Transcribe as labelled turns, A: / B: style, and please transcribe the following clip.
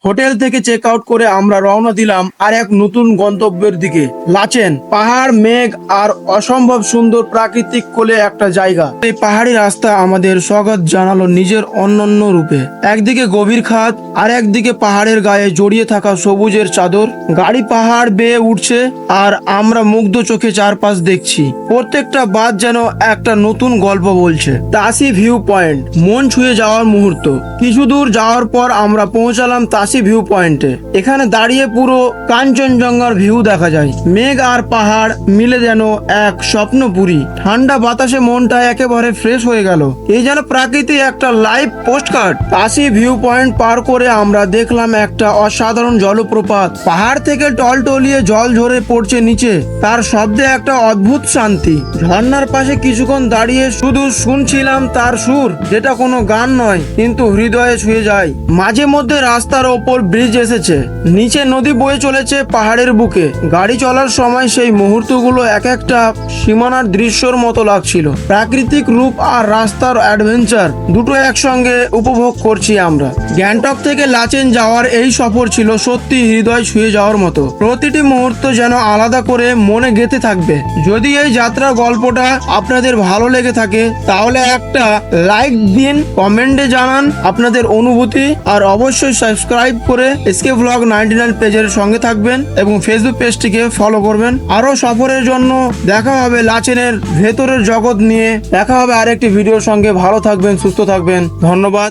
A: Hotel থেকে check out করে আমরা রওনা দিলাম আর এক নতুন গন্তব্যের দিকে। লাচেন পাহাড়, মেঘ আর অসম্ভব সুন্দর প্রাকৃতিক কোলে একটা জায়গা। এই পাহাড়ি রাস্তা আমাদের স্বাগত জানালো নিজের অনন্য রূপে। একদিকে গভীর খাদ আর একদিকে পাহাড়ের গায়ে জড়িয়ে থাকা সবুজের চাদর। গাড়ি পাহাড় বেয়ে উঠছে আর আমরা মুগ্ধ চোখে চারপাশ দেখছি। প্রত্যেকটা বাদ যেন একটা নতুন গল্প বলছে। তাসি ভিউ পয়েন্ট, মন ছুঁয়ে যাওয়ার মুহূর্ত। কিছু দূর যাওয়ার পর আমরা পৌঁছালাম তাসি ভিউ পয়েন্টে। এখানে দাঁড়িয়ে পুরো কাঞ্চনজঙ্ঘার ভিউ দেখা যায়। মেঘ আর পাহাড় মিলে যেন এক স্বপ্নপুরী। ঠান্ডা বাতাসে মনটা একেবারে ফ্রেশ হয়ে গেল। এই যেন প্রাকৃতিক একটা live postcard. Tashi view point পার করে আমরা দেখলাম একটা অসাধারণ জলপ্রপাত। পাহাড় থেকে টলটলিয়ে জল ঝরে পড়ছে নিচে, তার শব্দে একটা অদ্ভুত শান্তি। ঝর্ণার পাশে কিছুক্ষণ দাঁড়িয়ে শুধু শুনছিলাম তার সুর, যেটা কোনো গান নয় কিন্তু হৃদয়ে ছুঁয়ে যায়। মাঝে মধ্যে রাস্তার ওপর ব্রিজ এসেছে, নিচে নদী বয়ে চলেছে পাহাড়ের বুকে। গাড়ি চলার সময় সেই মুহূর্তগুলো এক একটা সীমানার দৃশ্যর মতো লাগছিল। প্রাকৃতিক রূপ আর রাস্তার অ্যাডভেঞ্চার দুটো একসঙ্গে উপভোগ করছি আমরা। গ্যাংটক থেকে লাচেন যাওয়ার এই সফর ছিল সত্যি হৃদয় ছুঁয়ে যাওয়ার মতো। প্রতিটি মুহূর্ত যেন আলাদা করে মনে গেঁথে থাকবে। যদি এই যাত্রার গল্পটা আপনাদের ভালো লেগে থাকে তাহলে একটা লাইক দিন, কমেন্টে জানান আপনাদের অনুভূতি, আর অবশ্যই সাবস্ক্রাইব করে এসকে ব্লগ 99 পেজের সঙ্গে থাকবেন এবং ফেসবুক পেজটিকে ফলো করবেন। আরো সফরের জন্য দেখা হবে লাচেনের ভেতরের জগৎ নিয়ে। দেখা হবে আরেকটি ভিডিওর সঙ্গে। ভালো থাকবেন, সুস্থ থাকবেন। ধন্যবাদ।